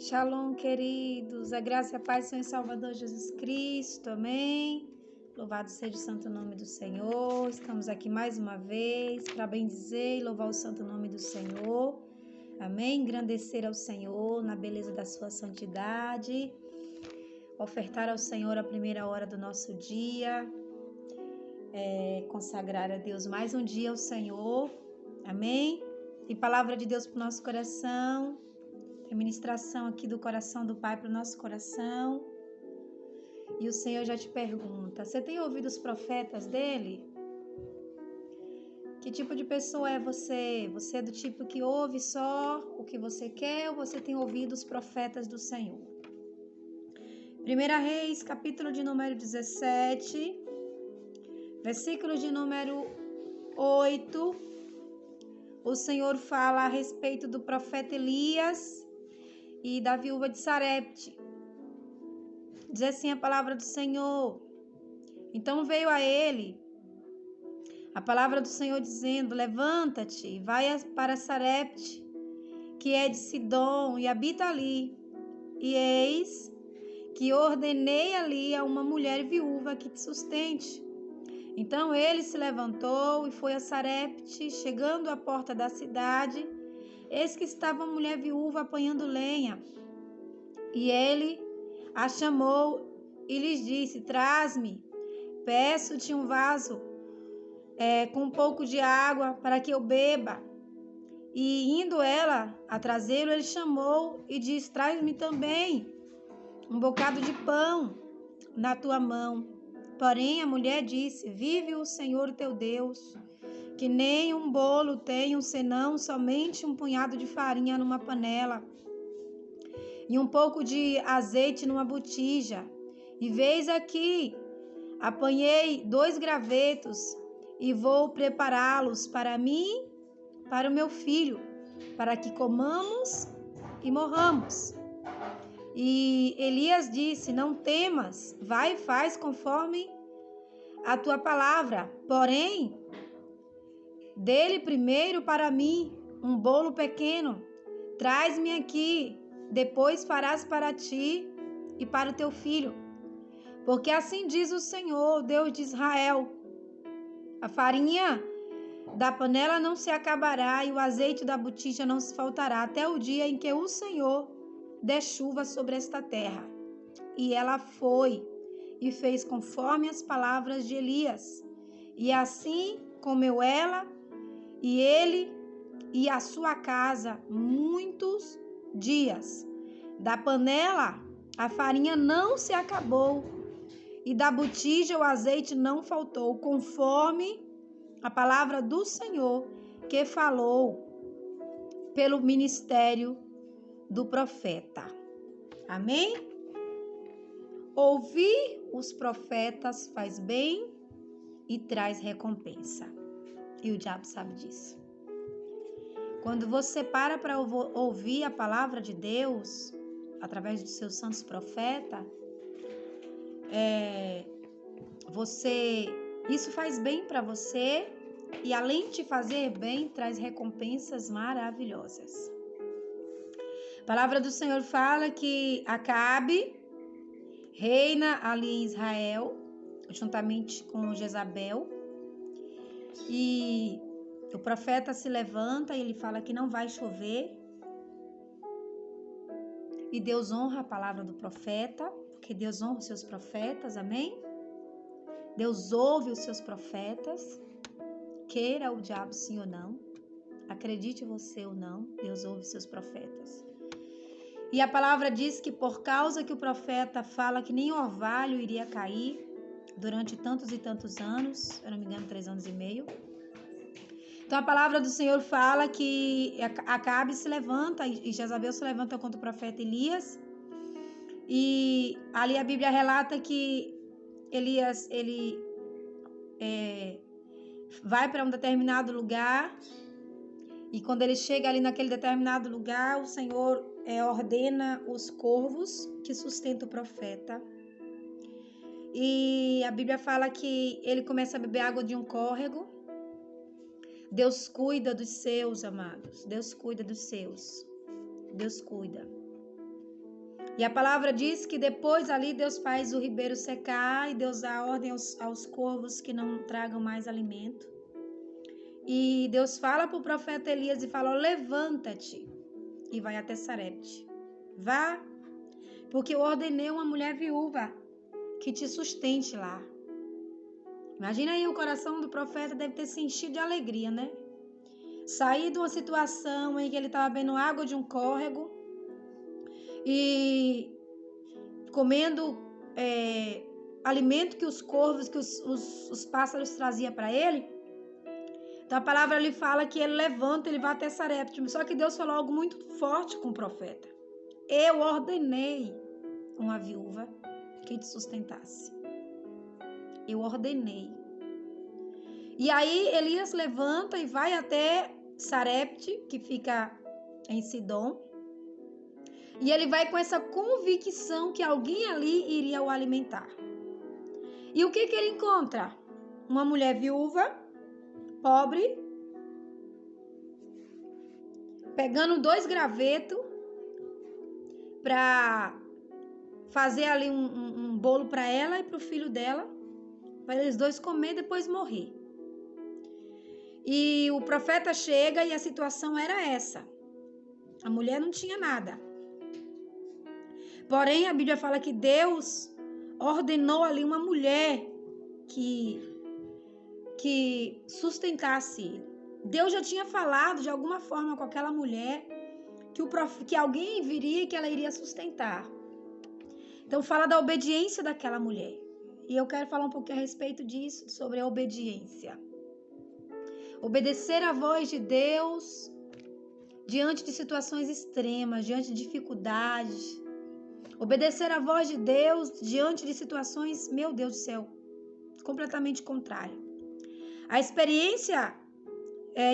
Shalom, queridos, a graça e a paz do Senhor e Salvador Jesus Cristo, amém? Louvado seja o santo nome do Senhor. Estamos aqui mais uma vez para bendizer e louvar o santo nome do Senhor, amém? Engrandecer ao Senhor na beleza da sua santidade, ofertar ao Senhor a primeira hora do nosso dia, consagrar a Deus mais um dia ao Senhor, amém? E palavra de Deus para o nosso coração. Tem ministração aqui do coração do Pai para o nosso coração. E o Senhor já te pergunta: você tem ouvido os profetas dele? Que tipo de pessoa é você? Você é do tipo que ouve só o que você quer ou você tem ouvido os profetas do Senhor? 1 Reis, capítulo de número 17, versículo de número 8. O Senhor fala a respeito do profeta Elias e da viúva de Sarepte. Diz assim a palavra do Senhor: então veio a ele a palavra do Senhor dizendo: levanta-te e vai para Sarepte, que é de Sidom, e habita ali. E eis que ordenei ali a uma mulher viúva que te sustente. Então ele se levantou e foi a Sarepte. Chegando à porta da cidade, eis que estava uma mulher viúva apanhando lenha. E ele a chamou e lhes disse: traz-me, peço-te um vaso com um pouco de água para que eu beba. E indo ela a trazê-lo, ele chamou e disse: traz-me também um bocado de pão na tua mão. Porém a mulher disse: vive o Senhor teu Deus, que nem um bolo tenho, senão somente um punhado de farinha numa panela e um pouco de azeite numa botija. E veis aqui, apanhei 2 gravetos e vou prepará-los para mim, para o meu filho, para que comamos e morramos. E Elias disse: não temas, vai e faz conforme a tua palavra. Porém, dê-lhe primeiro para mim um bolo pequeno, traz-me aqui, depois farás para ti e para o teu filho. Porque assim diz o Senhor, Deus de Israel: a farinha da panela não se acabará e o azeite da botija não se faltará, até o dia em que o Senhor der chuva sobre esta terra. E ela foi e fez conforme as palavras de Elias. E assim comeu ela e ele e a sua casa muitos dias. Da panela a farinha não se acabou e da botija o azeite não faltou, conforme a palavra do Senhor que falou pelo ministério do profeta. Amém? Ouvir os profetas faz bem e traz recompensa. E o diabo sabe disso. Quando você para ouvir a palavra de Deus, através dos seus santos profetas, isso faz bem para você e, além de fazer bem, traz recompensas maravilhosas. A palavra do Senhor fala que Acabe reina ali em Israel, juntamente com Jezabel, e o profeta se levanta e ele fala que não vai chover, e Deus honra a palavra do profeta, porque Deus honra os seus profetas, amém? Deus ouve os seus profetas, queira o diabo sim ou não, acredite você ou não, Deus ouve os seus profetas. E a palavra diz que por causa que o profeta fala que nem orvalho iria cair durante tantos e tantos anos, se eu não me engano 3 anos e meio. Então a palavra do Senhor fala que Acabe se levanta e Jezabel se levanta contra o profeta Elias. E ali a Bíblia relata que Elias, ele vai para um determinado lugar, e quando ele chega ali naquele determinado lugar, o Senhor ordena os corvos que sustentam o profeta. E a Bíblia fala que ele começa a beber água de um córrego. Deus cuida dos seus, amados. Deus cuida dos seus. Deus cuida. E a palavra diz que depois ali Deus faz o ribeiro secar e Deus dá ordem aos corvos que não tragam mais alimento. E Deus fala para o profeta Elias e fala: levanta-te e vai até Sarepte. Vá, porque eu ordenei uma mulher viúva que te sustente lá. Imagina aí, o coração do profeta deve ter se enchido de alegria, né? Sair de uma situação em que ele estava bebendo água de um córrego e comendo alimento que os corvos, que os pássaros traziam para ele. Então a palavra ali fala que ele levanta, ele vai até Sarepte. Só que Deus falou algo muito forte com o profeta. Eu ordenei uma viúva que te sustentasse. Eu ordenei. E aí Elias levanta e vai até Sarepte, que fica em Sidom. E ele vai com essa convicção que alguém ali iria o alimentar. E o que ele encontra? Uma mulher viúva, pobre, pegando 2 gravetos para fazer ali um bolo para ela e para o filho dela, para eles 2 comer e depois morrer. E o profeta chega e a situação era essa. A mulher não tinha nada. Porém, a Bíblia fala que Deus ordenou ali uma mulher que sustentasse ele. Deus já tinha falado de alguma forma com aquela mulher que alguém viria e que ela iria sustentar. Então fala da obediência daquela mulher. E eu quero falar um pouquinho a respeito disso, sobre a obediência. Obedecer à voz de Deus diante de situações extremas, diante de dificuldades. Obedecer à voz de Deus diante de situações, meu Deus do céu, completamente contrário. A experiência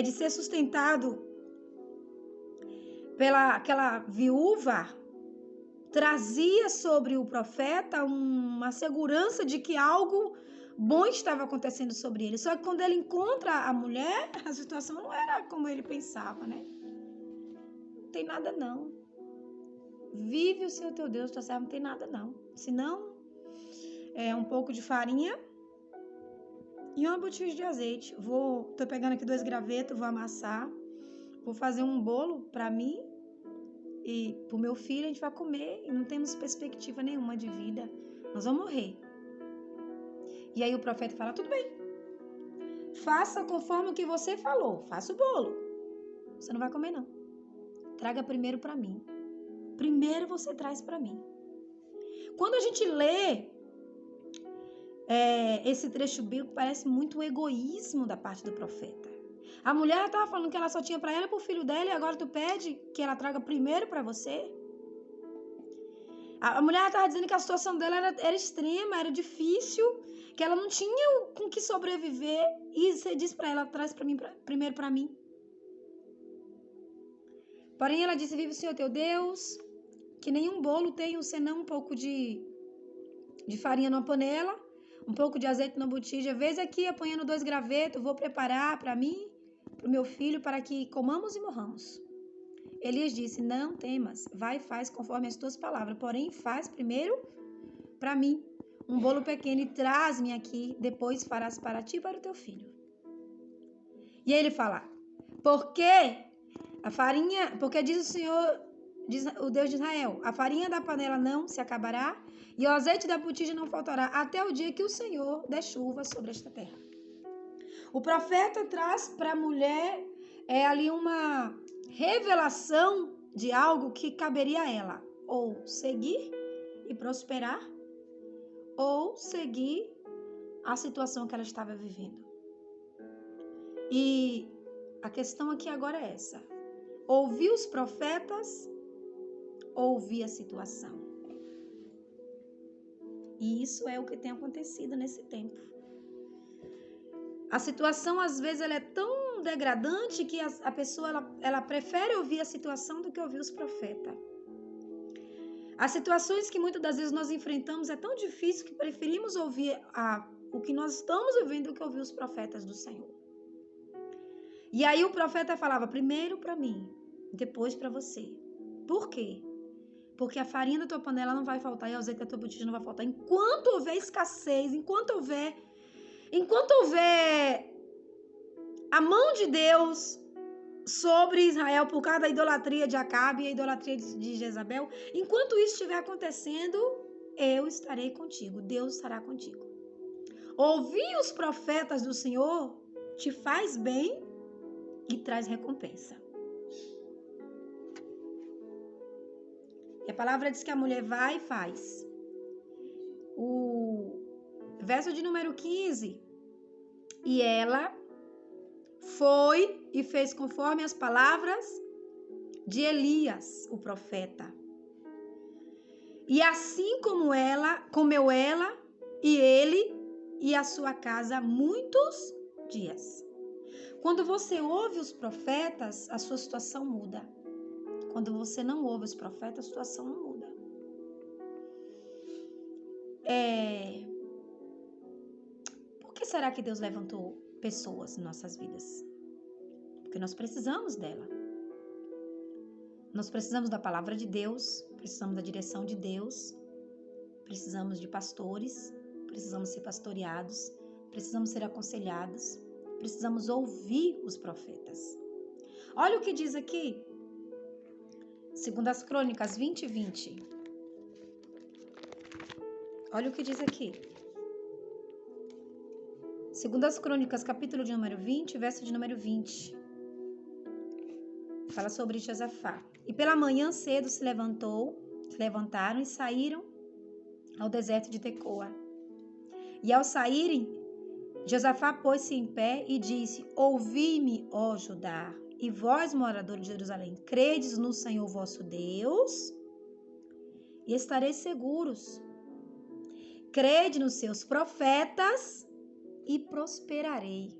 de ser sustentado pela aquela viúva trazia sobre o profeta uma segurança de que algo bom estava acontecendo sobre ele. Só que quando ele encontra a mulher, a situação não era como ele pensava, né? Não tem nada não. Vive o Senhor teu Deus, tua serva, não tem nada não. Senão, um pouco de farinha e uma botija de azeite. Tô pegando aqui 2 gravetos, vou amassar. Vou fazer um bolo para mim e pro meu filho, a gente vai comer e não temos perspectiva nenhuma de vida. Nós vamos morrer. E aí o profeta fala, tudo bem. Faça conforme o que você falou. Faça o bolo. Você não vai comer não. Traga primeiro para mim. Primeiro você traz para mim. Quando a gente lê esse trecho bíblico, parece muito o egoísmo da parte do profeta. A mulher estava falando que ela só tinha para ela e para o filho dela, e agora tu pede que ela traga primeiro para você? A mulher estava dizendo que a situação dela era extrema, era difícil, que ela não tinha com que sobreviver, e você diz para ela, traz primeiro para mim. Porém, ela disse, vive o Senhor teu Deus, que nenhum bolo tenha senão um pouco de farinha numa panela, um pouco de azeite na botija, vez aqui apanhando 2 gravetos, vou preparar para mim, para o meu filho, para que comamos e morramos. Elias disse, não temas, vai e faz conforme as tuas palavras, porém faz primeiro para mim um bolo pequeno e traz-me aqui, depois farás para ti e para o teu filho. E aí ele fala, porque diz o Senhor, diz o Deus de Israel, a farinha da panela não se acabará e o azeite da botija não faltará até o dia que o Senhor der chuva sobre esta terra. O profeta traz para a mulher ali uma revelação de algo que caberia a ela, ou seguir e prosperar, ou seguir a situação que ela estava vivendo. E a questão aqui agora é essa. Ouvir os profetas, ouvir a situação. E isso é o que tem acontecido nesse tempo. A situação, às vezes, ela é tão degradante que a pessoa ela prefere ouvir a situação do que ouvir os profetas. As situações que muitas das vezes nós enfrentamos é tão difícil que preferimos ouvir o que nós estamos vivendo do que ouvir os profetas do Senhor. E aí o profeta falava, primeiro para mim, depois para você. Por quê? Porque a farinha da tua panela não vai faltar e o azeite da tua botija não vai faltar. Enquanto houver escassez, enquanto houver a mão de Deus sobre Israel por causa da idolatria de Acabe e a idolatria de Jezabel, enquanto isso estiver acontecendo, eu estarei contigo, Deus estará contigo. Ouvir os profetas do Senhor te faz bem e traz recompensa. E a palavra diz que a mulher vai e faz. O verso de número 15. E ela foi e fez conforme as palavras de Elias, o profeta. E assim comeu ela e ele e a sua casa muitos dias. Quando você ouve os profetas, a sua situação muda. Quando você não ouve os profetas, a situação não muda. Por que será que Deus levantou pessoas em nossas vidas? Porque nós precisamos dela. Nós precisamos da palavra de Deus, precisamos da direção de Deus, precisamos de pastores, precisamos ser pastoreados, precisamos ser aconselhados, precisamos ouvir os profetas. Olha o que diz aqui, 2 Crônicas 20:20. Olha o que diz aqui. 2 Crônicas, capítulo de número 20, verso de número 20. Fala sobre Josafá. E pela manhã cedo se levantaram e saíram ao deserto de Tecoa. E ao saírem, Josafá pôs-se em pé e disse: Ouvi-me, ó Judá, e vós, moradores de Jerusalém, credes no Senhor vosso Deus, e estareis seguros. Crede nos seus profetas e prosperarei.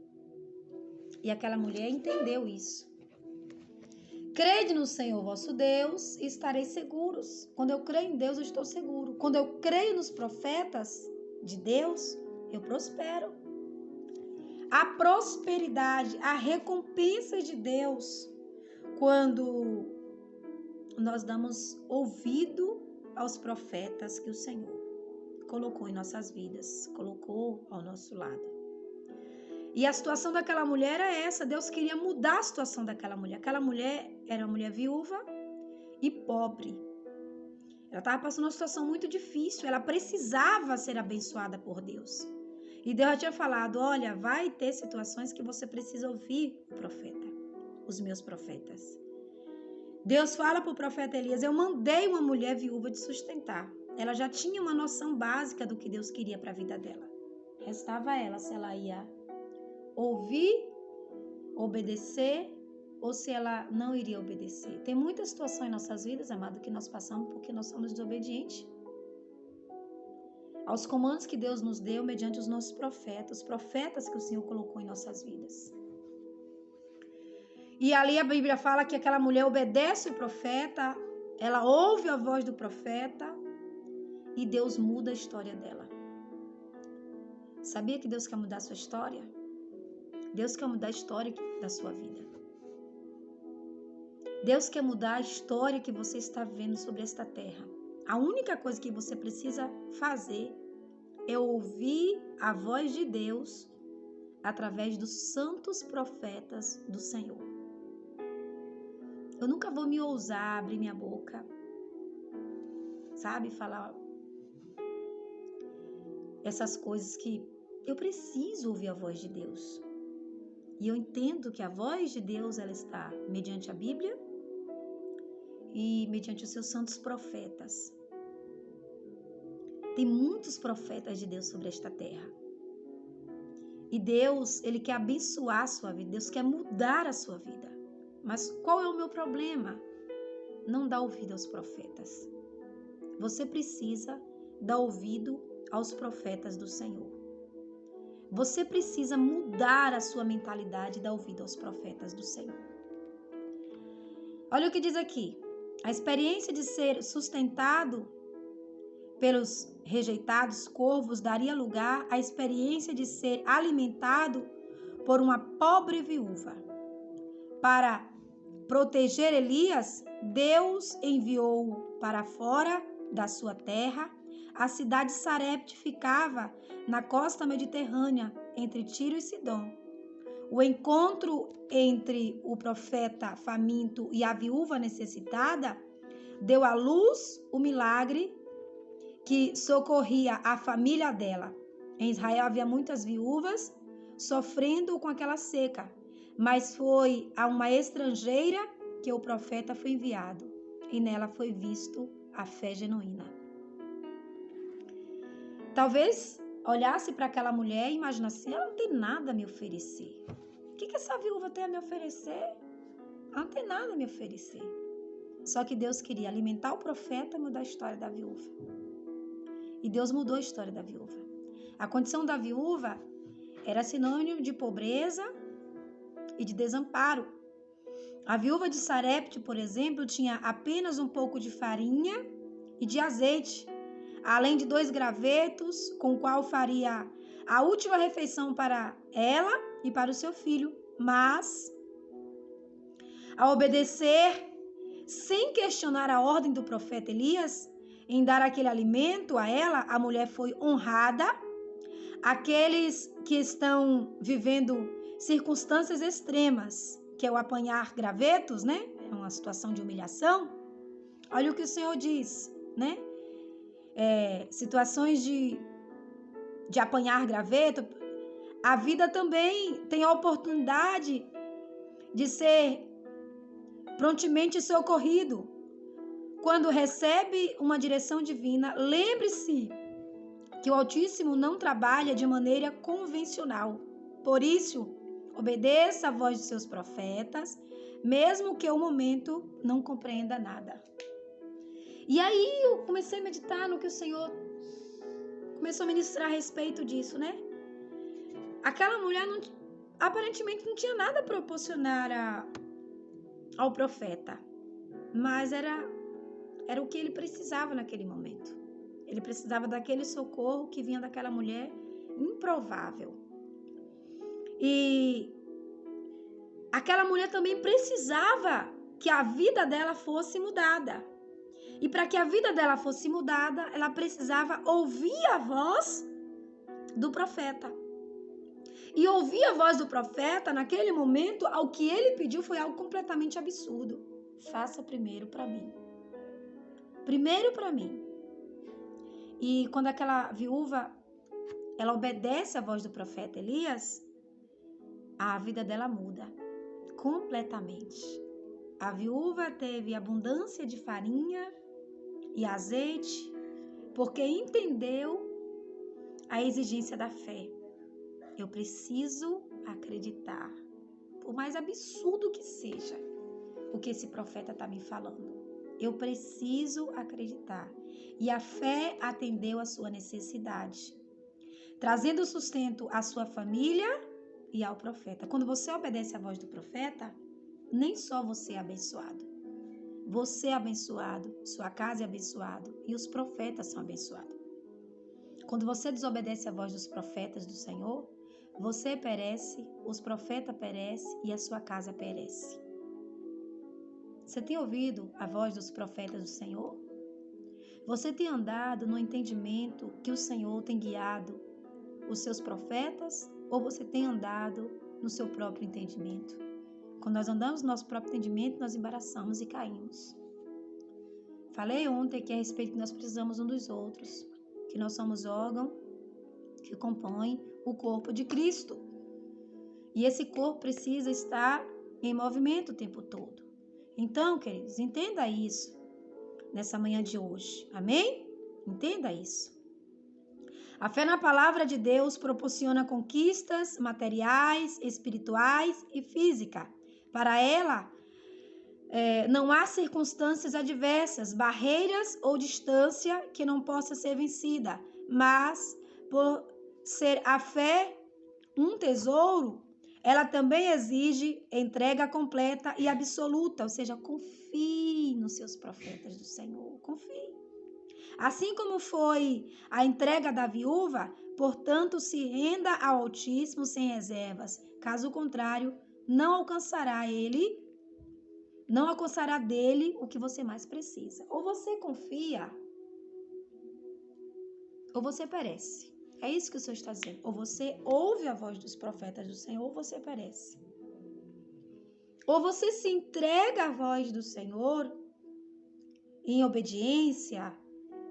E aquela mulher entendeu isso. Crede no Senhor vosso Deus e estareis seguros. Quando eu creio em Deus, eu estou seguro. Quando eu creio nos profetas de Deus, eu prospero. A prosperidade, a recompensa de Deus, quando nós damos ouvido aos profetas que o Senhor colocou em nossas vidas, colocou ao nosso lado. E a situação daquela mulher era essa. Deus queria mudar a situação daquela mulher. Aquela mulher era uma mulher viúva e pobre. Ela estava passando uma situação muito difícil. Ela precisava ser abençoada por Deus. E Deus já tinha falado, olha, vai ter situações que você precisa ouvir o profeta, os meus profetas. Deus fala para o profeta Elias, eu mandei uma mulher viúva de sustentar. Ela já tinha uma noção básica do que Deus queria para a vida dela. Restava ela se ela ia ouvir, obedecer, ou se ela não iria obedecer. Tem muita situação em nossas vidas, amado, que nós passamos porque nós somos desobedientes aos comandos que Deus nos deu mediante os nossos profetas, os profetas que o Senhor colocou em nossas vidas. E ali a Bíblia fala que aquela mulher obedece o profeta, ela ouve a voz do profeta e Deus muda a história dela. Sabia que Deus quer mudar a sua história? Deus quer mudar a história da sua vida. Deus quer mudar a história que você está vivendo sobre esta terra. A única coisa que você precisa fazer é ouvir a voz de Deus através dos santos profetas do Senhor. Eu nunca vou me ousar abrir minha boca, sabe, falar essas coisas que eu preciso ouvir a voz de Deus. E eu entendo que a voz de Deus ela está mediante a Bíblia e mediante os seus santos profetas. Tem muitos profetas de Deus sobre esta terra. E Deus, Ele quer abençoar a sua vida. Deus quer mudar a sua vida. Mas qual é o meu problema? Não dar ouvido aos profetas. Você precisa dar ouvido aos profetas do Senhor. Você precisa mudar a sua mentalidade e dar ouvido aos profetas do Senhor. Olha o que diz aqui. A experiência de ser sustentado pelos rejeitados corvos daria lugar à experiência de ser alimentado por uma pobre viúva. Para proteger Elias, Deus enviou para fora da sua terra. A cidade de Sarepte ficava na costa mediterrânea, entre Tiro e Sidom. O encontro entre o profeta faminto e a viúva necessitada deu à luz o milagre que socorria a família dela. Em Israel havia muitas viúvas sofrendo com aquela seca, mas foi a uma estrangeira que o profeta foi enviado, e nela foi visto a fé genuína. Talvez olhasse para aquela mulher e imaginasse, ela não tem nada a me oferecer. O que essa viúva tem a me oferecer? Ela não tem nada a me oferecer. Só que Deus queria alimentar o profeta e mudar a história da viúva. E Deus mudou a história da viúva. A condição da viúva era sinônimo de pobreza e de desamparo. A viúva de Sarepte, por exemplo, tinha apenas um pouco de farinha e de azeite, além de 2 gravetos, com o qual faria a última refeição para ela e para o seu filho. Mas, ao obedecer, sem questionar a ordem do profeta Elias, em dar aquele alimento a ela, a mulher foi honrada. Aqueles que estão vivendo circunstâncias extremas, que é o apanhar gravetos, né? É uma situação de humilhação. Olha o que o Senhor diz, né? Situações de apanhar graveto. A vida também tem a oportunidade de ser prontamente socorrido. Quando recebe uma direção divina, lembre-se que o Altíssimo não trabalha de maneira convencional. Por isso, obedeça a voz de seus profetas, mesmo que o momento não compreenda nada. E aí eu comecei a meditar no que o Senhor começou a ministrar a respeito disso, né? Aquela mulher aparentemente não tinha nada a proporcionar ao profeta, mas era o que ele precisava naquele momento. Ele precisava daquele socorro que vinha daquela mulher improvável. E aquela mulher também precisava que a vida dela fosse mudada. E para que a vida dela fosse mudada, ela precisava ouvir a voz do profeta. E ouvir a voz do profeta, naquele momento, ao que ele pediu foi algo completamente absurdo. Faça primeiro para mim. Primeiro para mim. E quando aquela viúva, ela obedece à voz do profeta Elias, a vida dela muda completamente. A viúva teve abundância de farinha e azeite, porque entendeu a exigência da fé. Eu preciso acreditar, por mais absurdo que seja o que esse profeta está me falando. Eu preciso acreditar. E a fé atendeu a sua necessidade, trazendo sustento à sua família e ao profeta. Quando você obedece à voz do profeta, nem só você é abençoado. Você é abençoado, sua casa é abençoada e os profetas são abençoados. Quando você desobedece à voz dos profetas do Senhor, você perece, os profetas perecem e a sua casa perece. Você tem ouvido a voz dos profetas do Senhor? Você tem andado no entendimento que o Senhor tem guiado os seus profetas ou você tem andado no seu próprio entendimento? Quando nós andamos no nosso próprio entendimento, nós embaraçamos e caímos. Falei ontem aqui a respeito que nós precisamos uns dos outros, que nós somos órgão que compõe o corpo de Cristo. E esse corpo precisa estar em movimento o tempo todo. Então, queridos, entenda isso nessa manhã de hoje. Amém? Entenda isso. A fé na palavra de Deus proporciona conquistas materiais, espirituais e físicas. Para ela, não há circunstâncias adversas, barreiras ou distância que não possa ser vencida. Mas, por ser a fé um tesouro, ela também exige entrega completa e absoluta, ou seja, confie nos seus profetas do Senhor, confie. Assim como foi a entrega da viúva, portanto, se renda ao Altíssimo sem reservas. Caso contrário, não alcançará ele não alcançará dele o que você mais precisa. Ou você confia, ou você perece. É isso que o Senhor está dizendo. Ou você ouve a voz dos profetas do Senhor, ou você perece. Ou você se entrega à voz do Senhor em obediência,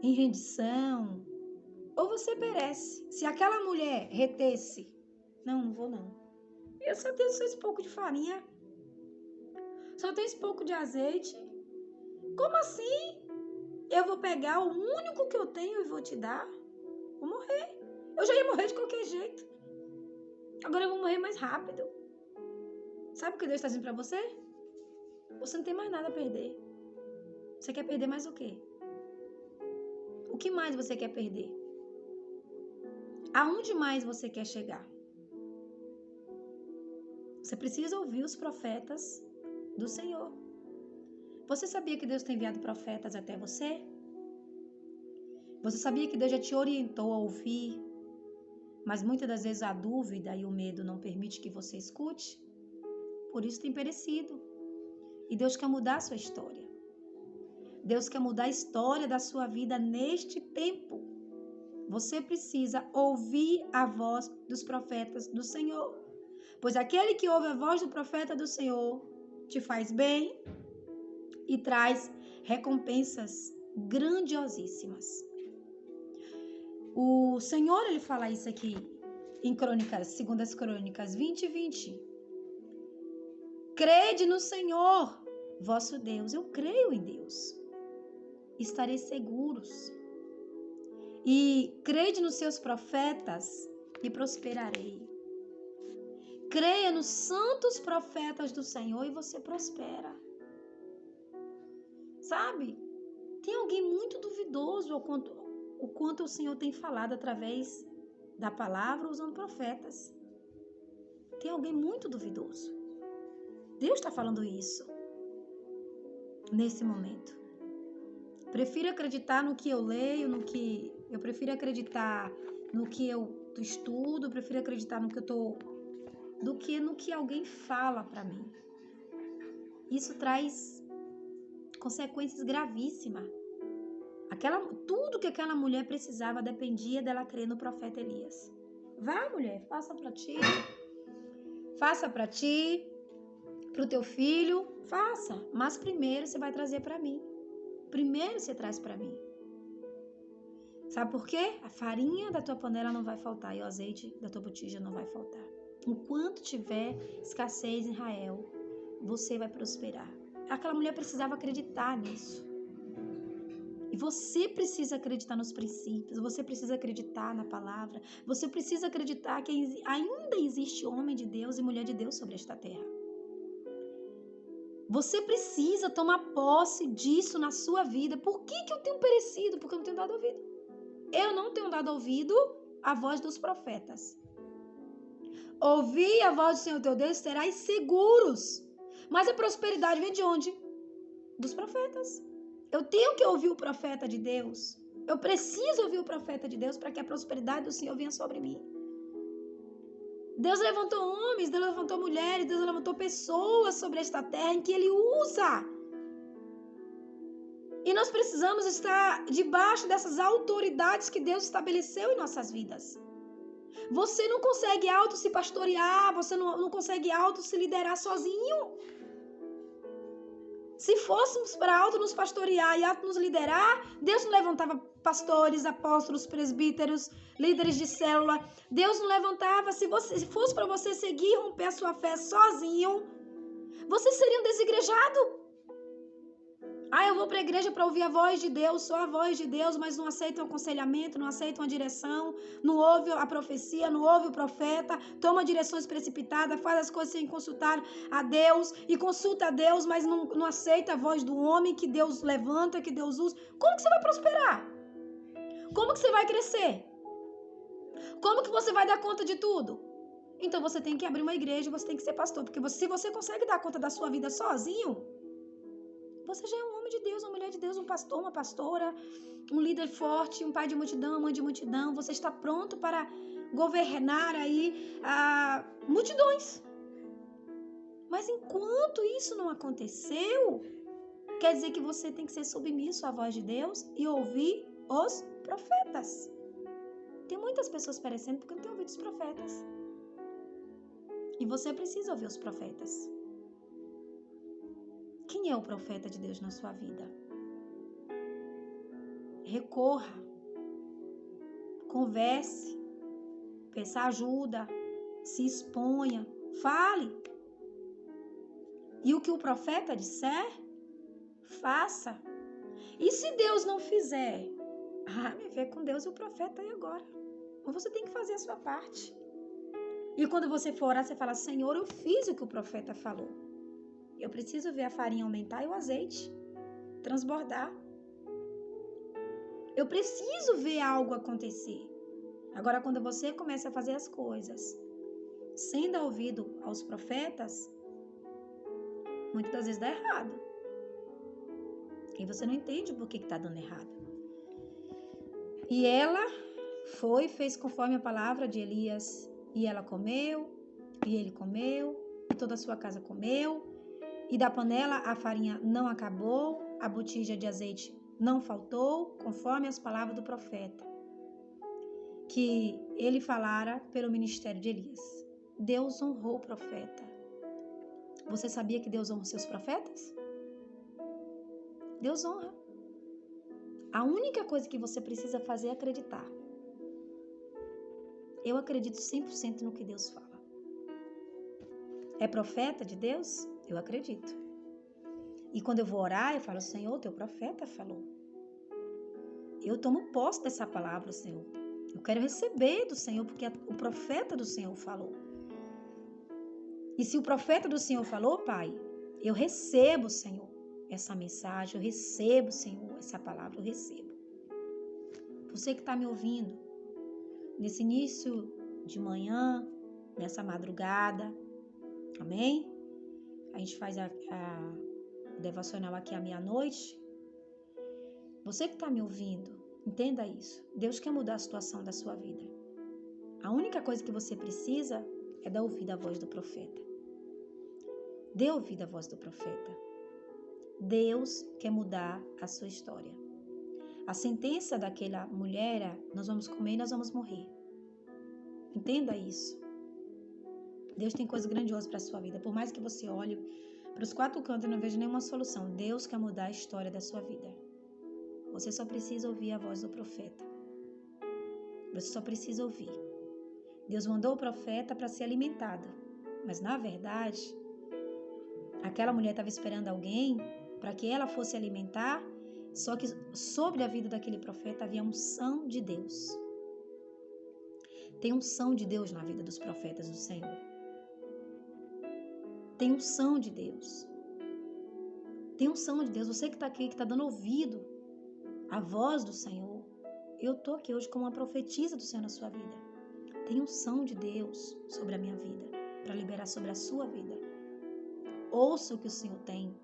em rendição, ou você perece. Se aquela mulher retesse, não vou não. Eu só tenho só esse pouco de farinha, só tenho esse pouco de azeite. Como assim? Eu vou pegar o único que eu tenho e vou te dar? Vou morrer. Eu já ia morrer de qualquer jeito. Agora eu vou morrer mais rápido. Sabe o que Deus está dizendo para você? Você não tem mais nada a perder. Você quer perder mais o quê? O que mais você quer perder? Aonde mais você quer chegar? Você precisa ouvir os profetas do Senhor. Você sabia que Deus tem enviado profetas até você? Você sabia que Deus já te orientou a ouvir, mas muitas das vezes a dúvida e o medo não permite que você escute? Por isso tem perecido. E Deus quer mudar a sua história. Deus quer mudar a história da sua vida neste tempo. Você precisa ouvir a voz dos profetas do Senhor. Pois aquele que ouve a voz do profeta do Senhor te faz bem e traz recompensas grandiosíssimas. O Senhor, ele fala isso aqui em Crônicas, 2 Crônicas 20:20. Crede no Senhor, vosso Deus. Eu creio em Deus. Estarei seguros. E crede nos seus profetas e prosperarei. Creia nos santos profetas do Senhor e você prospera. Sabe? Tem alguém muito duvidoso o quanto o Senhor tem falado através da palavra usando profetas. Tem alguém muito duvidoso. Deus está falando isso nesse momento. Prefiro acreditar no que eu leio, eu prefiro acreditar no que eu estudo, eu prefiro acreditar no que eu estou, do que no que alguém fala para mim. Isso traz consequências gravíssimas. Tudo que aquela mulher precisava dependia dela crer no profeta Elias. Vá, mulher, faça para ti. Faça para ti, para o teu filho, faça. Mas primeiro você vai trazer para mim. Primeiro você traz para mim. Sabe por quê? A farinha da tua panela não vai faltar e o azeite da tua botija não vai faltar. Enquanto tiver escassez em Israel, você vai prosperar. Aquela mulher precisava acreditar nisso. E você precisa acreditar nos princípios, você precisa acreditar na palavra, você precisa acreditar que ainda existe homem de Deus e mulher de Deus sobre esta terra. Você precisa tomar posse disso na sua vida. Por que eu tenho perecido? Porque eu não tenho dado ouvido. Eu não tenho dado ouvido à voz dos profetas. Ouvir a voz do Senhor teu Deus, serás seguros. Mas a prosperidade vem de onde? Dos profetas. Eu tenho que ouvir o profeta de Deus. Eu preciso ouvir o profeta de Deus para que a prosperidade do Senhor venha sobre mim. Deus levantou homens, Deus levantou mulheres, Deus levantou pessoas sobre esta terra em que Ele usa. E nós precisamos estar debaixo dessas autoridades que Deus estabeleceu em nossas vidas. Você não consegue auto se pastorear, você não consegue auto se liderar sozinho. Se fôssemos para auto nos pastorear e auto nos liderar, Deus não levantava pastores, apóstolos, presbíteros, líderes de célula. Deus não levantava. Se fosse para você seguir e romper a sua fé sozinho, você seria um desigrejado. Eu vou para a igreja para ouvir a voz de Deus, só a voz de Deus, mas não aceita um aconselhamento, não aceita uma direção, não ouve a profecia, não ouve o profeta, toma direções precipitadas, faz as coisas sem consultar a Deus e consulta a Deus, mas não aceita a voz do homem que Deus levanta, que Deus usa. Como que você vai prosperar? Como que você vai crescer? Como que você vai dar conta de tudo? Então você tem que abrir uma igreja, você tem que ser pastor, porque se você consegue dar conta da sua vida sozinho, você já é um homem de Deus, uma mulher de Deus, um pastor, uma pastora, um líder forte, um pai de multidão, uma mãe de multidão. Você está pronto para governar aí multidões. Mas enquanto isso não aconteceu, quer dizer que você tem que ser submisso à voz de Deus e ouvir os profetas. Tem muitas pessoas perecendo porque não têm ouvido os profetas. E você precisa ouvir os profetas. Quem é o profeta de Deus na sua vida? Recorra. Converse. Peça ajuda. Se exponha. Fale. E o que o profeta disser, faça. E se Deus não fizer? Me vê com Deus e o profeta aí agora. Mas você tem que fazer a sua parte. E quando você for orar, você fala: Senhor, eu fiz o que o profeta falou. Eu preciso ver a farinha aumentar e o azeite transbordar. Eu preciso ver algo acontecer. Agora, quando você começa a fazer as coisas sem dar ouvido aos profetas, muitas das vezes dá errado. E você não entende por que está dando errado. E ela fez conforme a palavra de Elias. E ela comeu, e ele comeu, e toda a sua casa comeu. E da panela a farinha não acabou, a botija de azeite não faltou, conforme as palavras do profeta, que ele falara pelo ministério de Elias. Deus honrou o profeta. Você sabia que Deus honra os seus profetas? Deus honra. A única coisa que você precisa fazer é acreditar. Eu acredito 100% no que Deus fala. É profeta de Deus? Eu acredito. E quando eu vou orar, eu falo: Senhor, teu profeta falou. Eu tomo posse dessa palavra, Senhor. Eu quero receber do Senhor, porque o profeta do Senhor falou. E se o profeta do Senhor falou, Pai, eu recebo, Senhor, essa mensagem, eu recebo, Senhor, essa palavra, eu recebo. Você que está me ouvindo, nesse início de manhã, nessa madrugada, amém? A gente faz o devocional aqui à meia-noite. Você que está me ouvindo, entenda isso. Deus quer mudar a situação da sua vida. A única coisa que você precisa é dar ouvido à voz do profeta. Dê ouvido à voz do profeta. Deus quer mudar a sua história. A sentença daquela mulher era: nós vamos comer e nós vamos morrer. Entenda isso. Deus tem coisa grandiosa para a sua vida. Por mais que você olhe para os quatro cantos e não veja nenhuma solução, Deus quer mudar a história da sua vida. Você só precisa ouvir a voz do profeta. Você só precisa ouvir. Deus mandou o profeta para ser alimentado. Mas, na verdade, aquela mulher estava esperando alguém para que ela fosse alimentar, só que sobre a vida daquele profeta havia unção de Deus. Tem unção de Deus na vida dos profetas do Senhor. Tem unção de Deus. Tem unção de Deus. Você que está aqui, que está dando ouvido à voz do Senhor, eu estou aqui hoje como uma profetisa do Senhor na sua vida. Tem unção de Deus sobre a minha vida, para liberar sobre a sua vida. Ouça o que o Senhor tem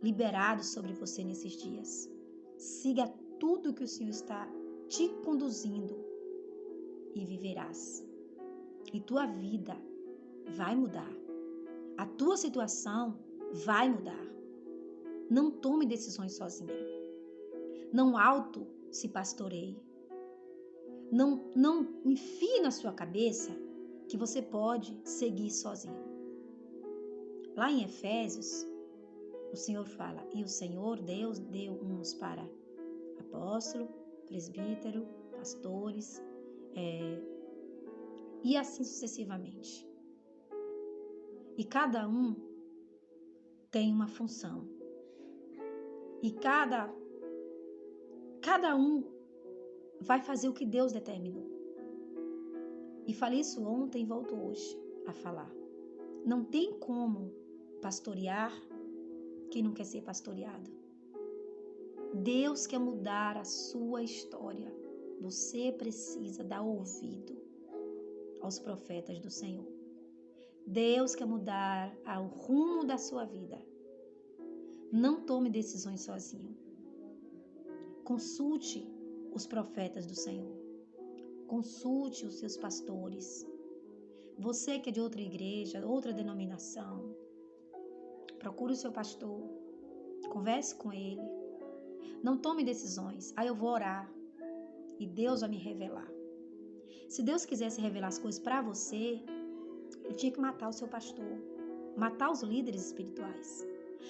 liberado sobre você nesses dias. Siga tudo que o Senhor está te conduzindo e viverás. E tua vida vai mudar. A tua situação vai mudar. Não tome decisões sozinha. Não se pastoreie. Não enfie na sua cabeça que você pode seguir sozinho. Lá em Efésios, o Senhor fala: e o Senhor Deus deu uns para apóstolo, presbítero, pastores, e assim sucessivamente. E cada um tem uma função. E cada um vai fazer o que Deus determinou. E falei isso ontem e volto hoje a falar. Não tem como pastorear quem não quer ser pastoreado. Deus quer mudar a sua história. Você precisa dar ouvido aos profetas do Senhor. Deus quer mudar o rumo da sua vida. Não tome decisões sozinho. Consulte os profetas do Senhor. Consulte os seus pastores. Você que é de outra igreja, outra denominação, Procure o seu pastor. Converse com ele. Não tome decisões. Aí eu vou orar e Deus vai me revelar. Se Deus quisesse revelar as coisas para você, ele tinha que matar o seu pastor, matar os líderes espirituais.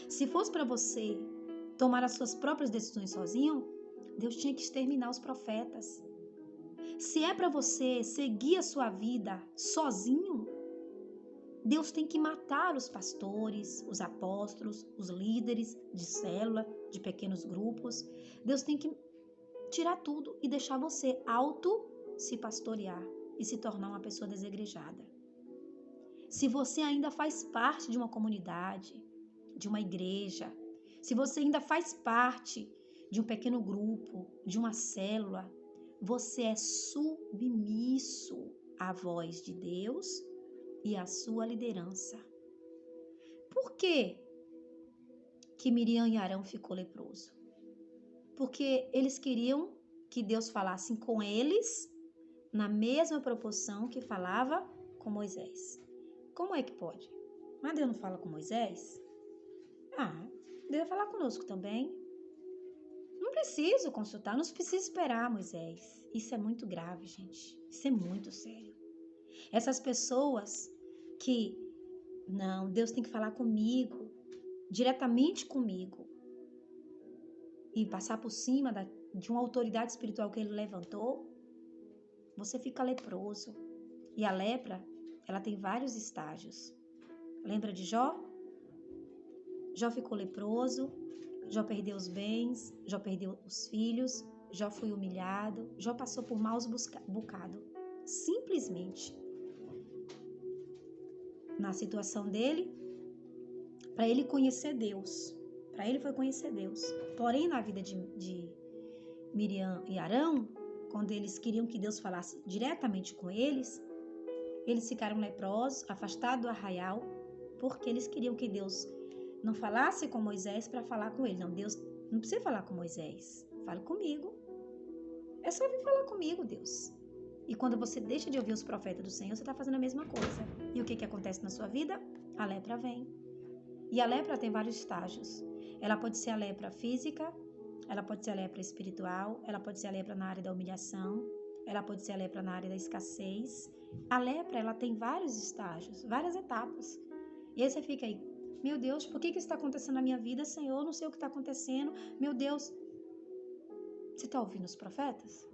Se fosse para você tomar as suas próprias decisões sozinho, Deus tinha que exterminar os profetas. Se é para você seguir a sua vida sozinho, Deus tem que matar os pastores, os apóstolos, os líderes de célula, de pequenos grupos. Deus tem que tirar tudo e deixar você se pastorear e se tornar uma pessoa desegrejada. Se você ainda faz parte de uma comunidade, de uma igreja, se você ainda faz parte de um pequeno grupo, de uma célula, você é submisso à voz de Deus e à sua liderança. Por que Miriam e Arão ficou leproso? Porque eles queriam que Deus falasse com eles na mesma proporção que falava com Moisés. Como é que pode? Mas Deus não fala com Moisés? Deus vai falar conosco também. Não preciso consultar, não preciso esperar Moisés. Isso é muito grave, gente. Isso é muito sério. Essas pessoas que, não, Deus tem que falar comigo, diretamente comigo, e passar por cima de uma autoridade espiritual que ele levantou, você fica leproso. E a lepra, ela tem vários estágios. Lembra de Jó? Jó ficou leproso, Jó perdeu os bens, Jó perdeu os filhos, Jó foi humilhado, Jó passou por maus bocados. Simplesmente, na situação dele, para ele conhecer Deus. Para ele foi conhecer Deus. Porém, na vida de Miriam e Arão, quando eles queriam que Deus falasse diretamente com eles ficaram leprosos, afastados do arraial, porque eles queriam que Deus não falasse com Moisés para falar com ele. Não, Deus não precisa falar com Moisés. Fale comigo. É só vir falar comigo, Deus. E quando você deixa de ouvir os profetas do Senhor, você está fazendo a mesma coisa. E o que acontece na sua vida? A lepra vem. E a lepra tem vários estágios. Ela pode ser a lepra física, ela pode ser a lepra espiritual, ela pode ser a lepra na área da humilhação, ela pode ser a lepra na área da escassez. A lepra, ela tem vários estágios, várias etapas. E aí você fica aí, meu Deus, por que isso está acontecendo na minha vida, Senhor? Eu não sei o que está acontecendo. Meu Deus, você está ouvindo os profetas?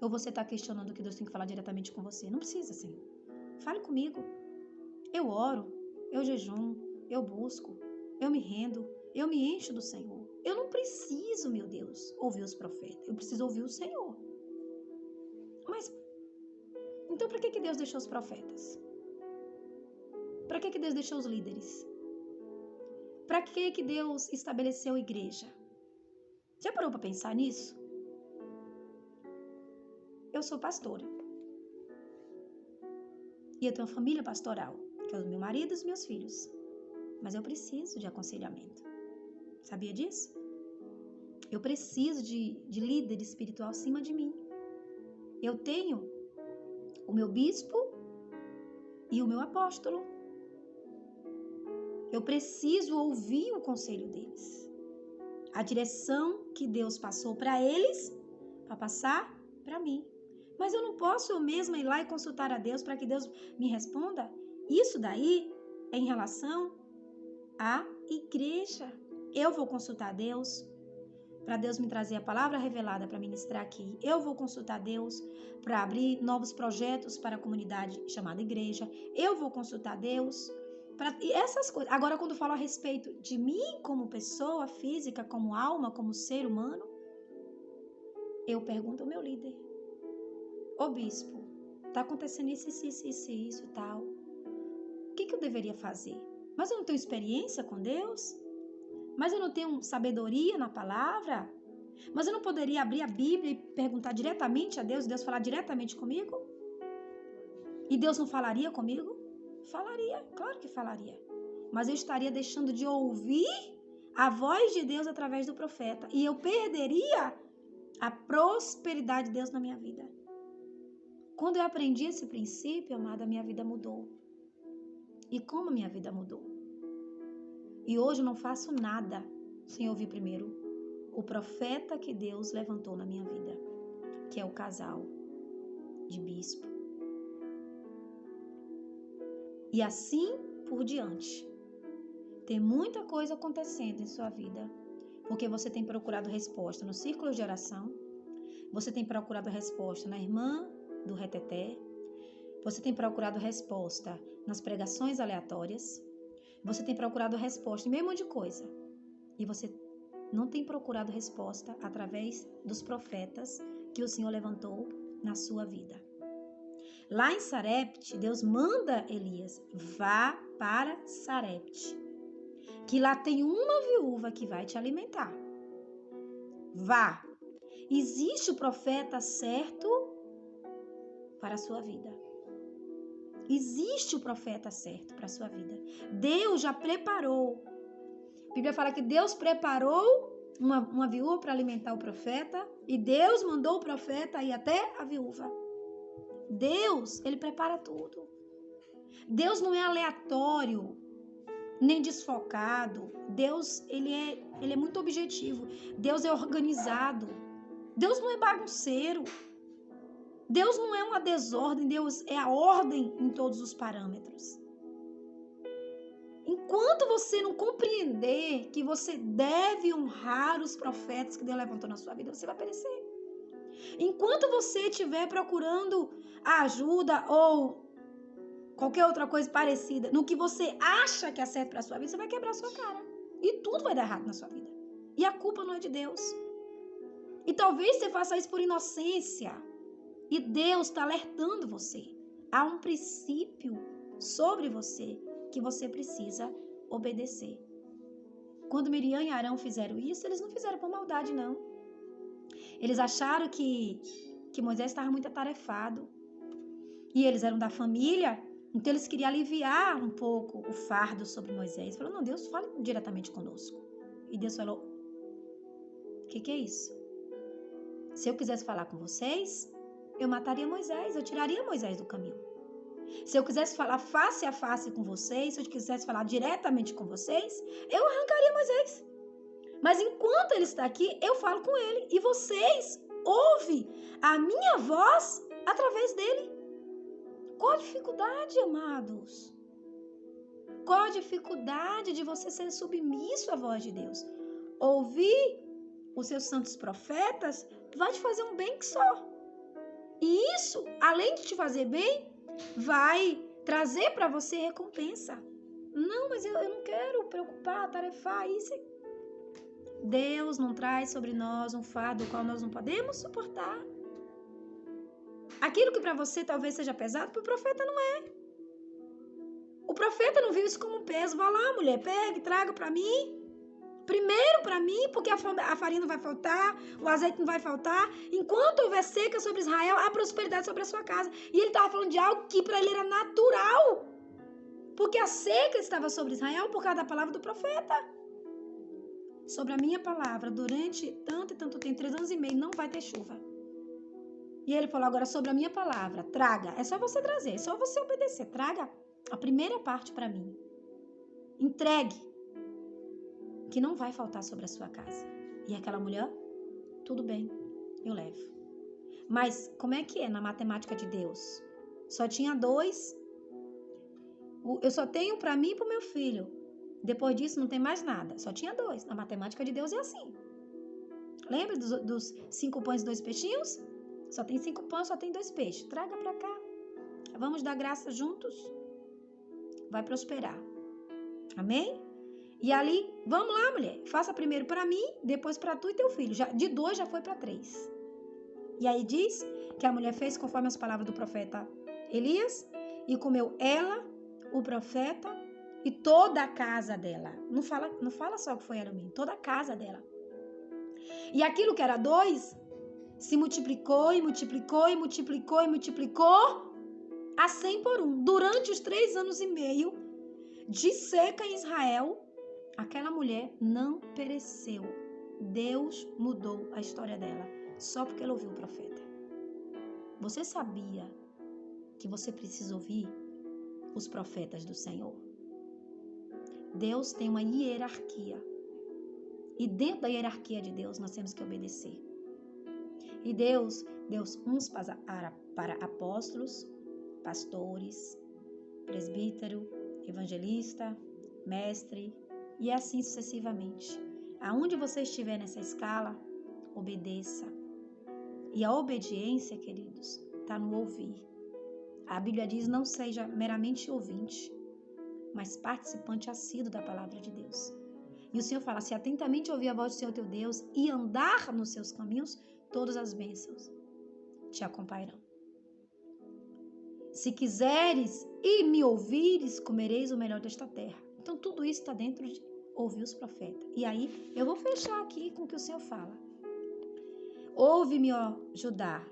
Ou você está questionando que Deus tem que falar diretamente com você? Não precisa, Senhor. Fale comigo. Eu oro, eu jejum, eu busco, eu me rendo, eu me encho do Senhor. Eu não preciso, meu Deus, ouvir os profetas. Eu preciso ouvir o Senhor. Mas, então para que Deus deixou os profetas? Para que Deus deixou os líderes? Para que Deus estabeleceu a igreja? Já parou para pensar nisso? Eu sou pastora. E eu tenho uma família pastoral, que é o meu marido e os meus filhos. Mas eu preciso de aconselhamento. Sabia disso? Eu preciso de líder espiritual acima de mim. Eu tenho o meu bispo e o meu apóstolo. Eu preciso ouvir o conselho deles. A direção que Deus passou para eles, para passar para mim. Mas eu não posso eu mesma ir lá e consultar a Deus para que Deus me responda. Isso daí é em relação à igreja. Eu vou consultar Deus para Deus me trazer a palavra revelada para ministrar aqui. Eu vou consultar Deus para abrir novos projetos para a comunidade chamada igreja. Eu vou consultar Deus e essas coisas. Agora, quando eu falo a respeito de mim como pessoa física, como alma, como ser humano, eu pergunto ao meu líder. Ô bispo, tá acontecendo isso e tal. O que eu deveria fazer? Mas eu não tenho experiência com Deus? Mas eu não tenho sabedoria na palavra? Mas eu não poderia abrir a Bíblia e perguntar diretamente a Deus e Deus falar diretamente comigo? E Deus não falaria comigo? Falaria, claro que falaria. Mas eu estaria deixando de ouvir a voz de Deus através do profeta. E eu perderia a prosperidade de Deus na minha vida. Quando eu aprendi esse princípio, amada, minha vida mudou. E como a minha vida mudou? E hoje eu não faço nada sem ouvir primeiro o profeta que Deus levantou na minha vida, que é o casal de bispo. E assim por diante. Tem muita coisa acontecendo em sua vida, porque você tem procurado resposta no círculo de oração, você tem procurado resposta na irmã do reteté, você tem procurado resposta nas pregações aleatórias, você tem procurado resposta em meio monte de coisa, e você não tem procurado resposta através dos profetas que o Senhor levantou na sua vida. Lá em Sarepte, Deus manda Elias, vá para Sarepte, que lá tem uma viúva que vai te alimentar. Vá. Existe o profeta certo para a sua vida. Existe o profeta certo para a sua vida. Deus já preparou. A Bíblia fala que Deus preparou uma viúva para alimentar o profeta e Deus mandou o profeta ir até a viúva. Deus, ele prepara tudo. Deus não é aleatório, nem desfocado. Deus, ele é muito objetivo. Deus é organizado. Deus não é bagunceiro. Deus não é uma desordem, Deus é a ordem em todos os parâmetros. Enquanto você não compreender que você deve honrar os profetas que Deus levantou na sua vida, você vai perecer. Enquanto você estiver procurando ajuda ou qualquer outra coisa parecida no que você acha que é certo para a sua vida, você vai quebrar a sua cara. E tudo vai dar errado na sua vida. E a culpa não é de Deus. E talvez você faça isso por inocência. E Deus está alertando você. Há um princípio sobre você que você precisa obedecer. Quando Miriam e Arão fizeram isso, eles não fizeram por maldade, não. Eles acharam que Moisés estava muito atarefado. E eles eram da família, então eles queriam aliviar um pouco o fardo sobre Moisés. Falou, não, Deus fala diretamente conosco. E Deus falou, o que é isso? Se eu quisesse falar com vocês, eu mataria Moisés, eu tiraria Moisés do caminho. Se eu quisesse falar face a face com vocês, se eu quisesse falar diretamente com vocês, eu arrancaria Moisés. Mas enquanto ele está aqui, eu falo com ele. E vocês ouvem a minha voz através dele. Qual a dificuldade, amados? Qual a dificuldade de você ser submisso à voz de Deus? Ouvir os seus santos profetas vai te fazer um bem que só. E isso, além de te fazer bem, vai trazer para você recompensa. Não, mas eu não quero preocupar, atarefar isso. Deus não traz sobre nós um fardo do qual nós não podemos suportar. Aquilo que para você talvez seja pesado, para o profeta não é. O profeta não viu isso como peso. Vá lá, mulher, pegue, traga para mim. Primeiro para mim, porque a farinha não vai faltar, o azeite não vai faltar. Enquanto houver seca sobre Israel, há prosperidade sobre a sua casa. E ele estava falando de algo que para ele era natural. Porque a seca estava sobre Israel por causa da palavra do profeta. Sobre a minha palavra, durante tanto e tanto tempo, 3 anos e meio, não vai ter chuva. E ele falou, agora sobre a minha palavra, traga. É só você trazer, é só você obedecer. Traga a primeira parte para mim. Entregue. Que não vai faltar sobre a sua casa. E aquela mulher, tudo bem, eu levo. Mas como é que é na matemática de Deus? Só tinha 2. Eu só tenho para mim e para o meu filho. Depois disso não tem mais nada. Só tinha 2. Na matemática de Deus é assim. Lembra dos 5 pães e 2 peixinhos? Só tem 5 pães, só tem 2 peixes. Traga para cá. Vamos dar graça juntos. Vai prosperar. Amém? E ali, vamos lá, mulher. Faça primeiro para mim, depois para tu e teu filho. De 2 já foi para 3. E aí diz que a mulher fez conforme as palavras do profeta Elias e comeu ela, o profeta e toda a casa dela. Não fala só que foi ela, toda a casa dela. E aquilo que era 2 se multiplicou e multiplicou e multiplicou e multiplicou a 100 por 1. Durante os 3 anos e meio de seca em Israel, aquela mulher não pereceu. Deus mudou a história dela só porque ela ouviu o profeta. Você sabia que você precisa ouvir os profetas do Senhor? Deus tem uma hierarquia. E dentro da hierarquia de Deus, nós temos que obedecer. E Deus deu uns para apóstolos, pastores, presbítero, evangelista, mestre, e assim sucessivamente. Aonde você estiver nessa escala, obedeça. E a obediência, queridos, está no ouvir. A Bíblia diz: não seja meramente ouvinte, mas participante assíduo da palavra de Deus. E o Senhor fala: se atentamente ouvir a voz do Senhor teu Deus e andar nos seus caminhos, todas as bênçãos te acompanharão. Se quiseres e me ouvires, comereis o melhor desta terra. Então tudo isso está dentro de ouvir os profetas. E aí eu vou fechar aqui com o que o Senhor fala. Ouve-me, ó Judá,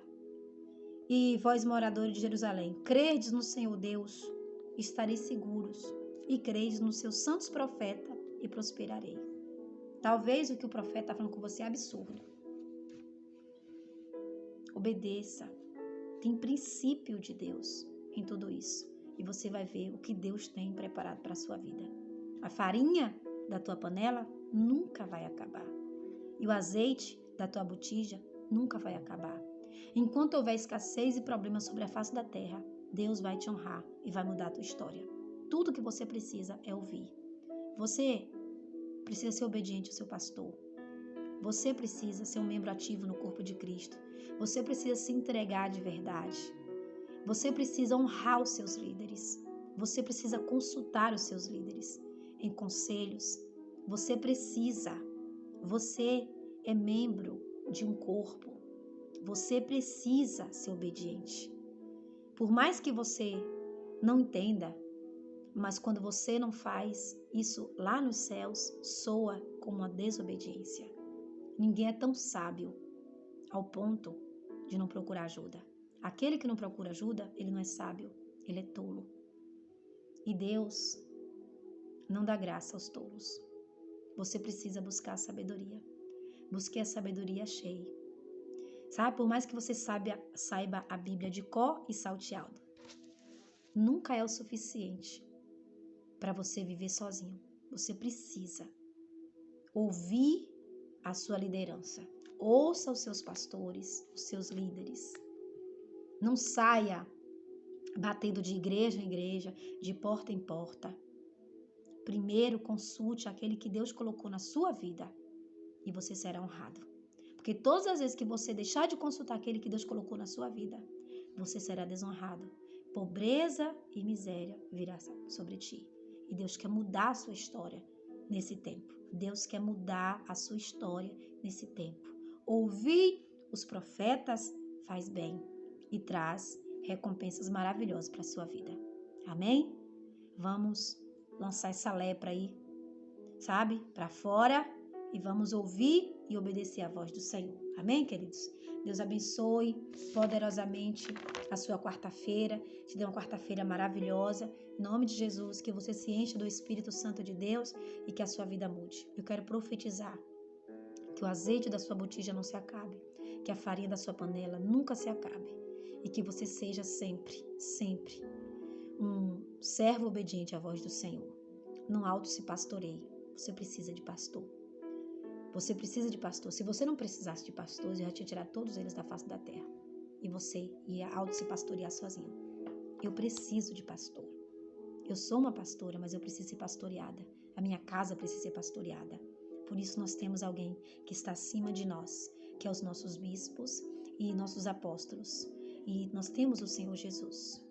e vós moradores de Jerusalém, credes no Senhor Deus, estareis seguros, e credes nos seus santos profetas, e prosperarei. Talvez o que o profeta está falando com você é absurdo. Obedeça. Tem princípio de Deus em tudo isso. E você vai ver o que Deus tem preparado para a sua vida. A farinha da tua panela nunca vai acabar. E o azeite da tua botija nunca vai acabar. Enquanto houver escassez e problemas sobre a face da terra, Deus vai te honrar e vai mudar a tua história. Tudo que você precisa é ouvir. Você precisa ser obediente ao seu pastor. Você precisa ser um membro ativo no corpo de Cristo. Você precisa se entregar de verdade. Você precisa honrar os seus líderes. Você precisa consultar os seus líderes em conselhos. Você precisa. Você é membro de um corpo. Você precisa ser obediente. Por mais que você não entenda, mas quando você não faz, isso lá nos céus soa como uma desobediência. Ninguém é tão sábio ao ponto de não procurar ajuda. Aquele que não procura ajuda, ele não é sábio, ele é tolo. E Deus não dá graça aos tolos. Você precisa buscar a sabedoria. Busque a sabedoria cheia. Sabe, por mais que você saiba a Bíblia de cor e salteado, nunca é o suficiente para você viver sozinho. Você precisa ouvir a sua liderança. Ouça os seus pastores, os seus líderes. Não saia batendo de igreja em igreja, de porta em porta. Primeiro consulte aquele que Deus colocou na sua vida e você será honrado. Porque todas as vezes que você deixar de consultar aquele que Deus colocou na sua vida, você será desonrado. Pobreza e miséria virá sobre ti. E Deus quer mudar a sua história nesse tempo. Deus quer mudar a sua história nesse tempo. Ouvir os profetas faz bem e traz recompensas maravilhosas para a sua vida. Amém? Vamos lançar essa lepra aí, sabe? Para fora e vamos ouvir e obedecer a voz do Senhor. Amém, queridos? Deus abençoe poderosamente a sua quarta-feira. Te dê uma quarta-feira maravilhosa. Em nome de Jesus, que você se encha do Espírito Santo de Deus e que a sua vida mude. Eu quero profetizar que o azeite da sua botija não se acabe, que a farinha da sua panela nunca se acabe e que você seja sempre, sempre um servo obediente à voz do Senhor. Não auto se pastoreie. Você precisa de pastor. Você precisa de pastor. Se você não precisasse de pastores, eu já tinha tirado todos eles da face da terra. E você ia auto se pastorear sozinho. Eu preciso de pastor. Eu sou uma pastora, mas eu preciso ser pastoreada. A minha casa precisa ser pastoreada. Por isso nós temos alguém que está acima de nós, que é os nossos bispos e nossos apóstolos. E nós temos o Senhor Jesus.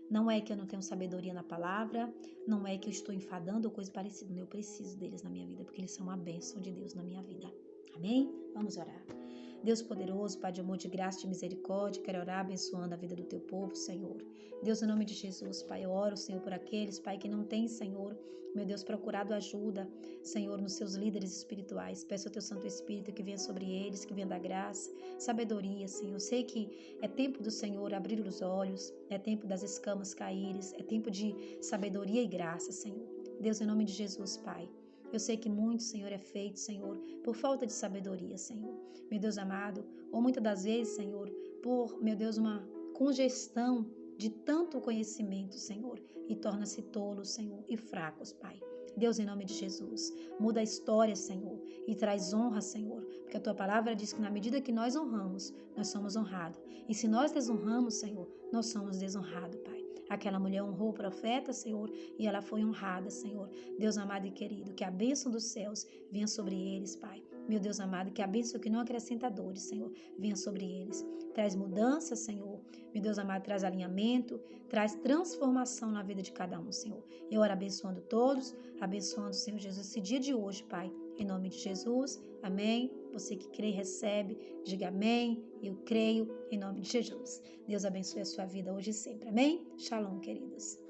Não é que eu não tenho sabedoria na palavra, não é que eu estou enfadando ou coisa parecida. Eu preciso deles na minha vida, porque eles são uma bênção de Deus na minha vida. Amém? Vamos orar. Deus poderoso, Pai de amor, de graça e de misericórdia, quero orar abençoando a vida do teu povo, Senhor. Deus, em nome de Jesus, Pai, eu oro, Senhor, por aqueles, Pai, que não têm, Senhor, meu Deus, procurado ajuda, Senhor, nos seus líderes espirituais. Peço ao teu Santo Espírito que venha sobre eles, que venha da graça, sabedoria, Senhor. Eu sei que é tempo do Senhor abrir os olhos, é tempo das escamas caírem, é tempo de sabedoria e graça, Senhor. Deus, em nome de Jesus, Pai. Eu sei que muito, Senhor, é feito, Senhor, por falta de sabedoria, Senhor. Meu Deus amado, ou muitas das vezes, Senhor, por, meu Deus, uma congestão de tanto conhecimento, Senhor, e torna-se tolos, Senhor, e fracos, Pai. Deus, em nome de Jesus, muda a história, Senhor, e traz honra, Senhor, porque a tua palavra diz que na medida que nós honramos, nós somos honrados. E se nós desonramos, Senhor, nós somos desonrados, Pai. Aquela mulher honrou o profeta, Senhor, e ela foi honrada, Senhor. Deus amado e querido, que a bênção dos céus venha sobre eles, Pai. Meu Deus amado, que a bênção que não acrescenta dores, Senhor, venha sobre eles. Traz mudança, Senhor. Meu Deus amado, traz alinhamento, traz transformação na vida de cada um, Senhor. Eu oro abençoando todos, abençoando, Senhor Jesus, esse dia de hoje, Pai. Em nome de Jesus, amém. Você que crê, recebe, diga amém. Eu creio, em nome de Jesus. Deus abençoe a sua vida hoje e sempre, amém? Shalom, queridos.